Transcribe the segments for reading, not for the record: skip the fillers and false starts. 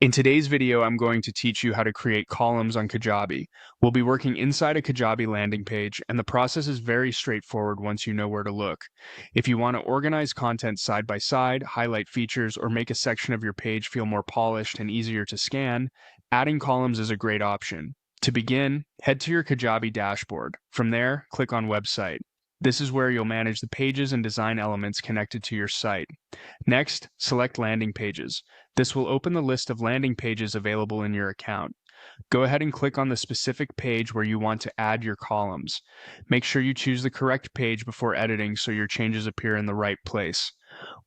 In today's video, I'm going to teach you how to create columns on Kajabi. We'll be working inside a Kajabi landing page, and the process is very straightforward once you know where to look. If you want to organize content side by side, highlight features, or make a section of your page feel more polished and easier to scan, adding columns is a great option. To begin, head to your Kajabi dashboard. From there, click on Website. This is where you'll manage the pages and design elements connected to your site. Next, select Landing Pages. This will open the list of landing pages available in your account. Go ahead and click on the specific page where you want to add your columns. Make sure you choose the correct page before editing so your changes appear in the right place.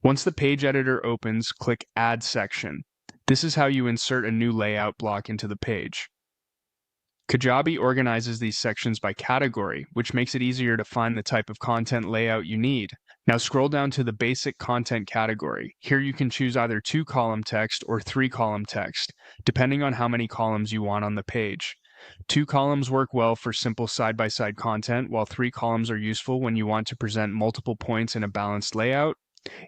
Once the page editor opens, click Add Section. This is how you insert a new layout block into the page. Kajabi organizes these sections by category, which makes it easier to find the type of content layout you need. Now scroll down to the basic content category. Here you can choose either 2-column text or 3-column text, depending on how many columns you want on the page. 2 columns work well for simple side-by-side content, while 3 columns are useful when you want to present multiple points in a balanced layout.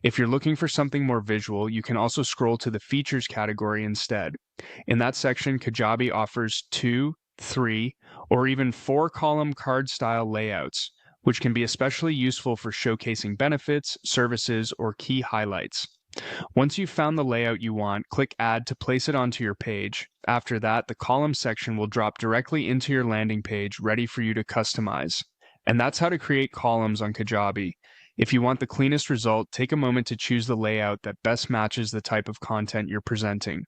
If you're looking for something more visual, you can also scroll to the features category instead. In that section, Kajabi offers 2, 3, or even 4-column card-style layouts, which can be especially useful for showcasing benefits, services, or key highlights. Once you've found the layout you want, click Add to place it onto your page. After that, the column section will drop directly into your landing page, ready for you to customize. And that's how to create columns on Kajabi. If you want the cleanest result, take a moment to choose the layout that best matches the type of content you're presenting.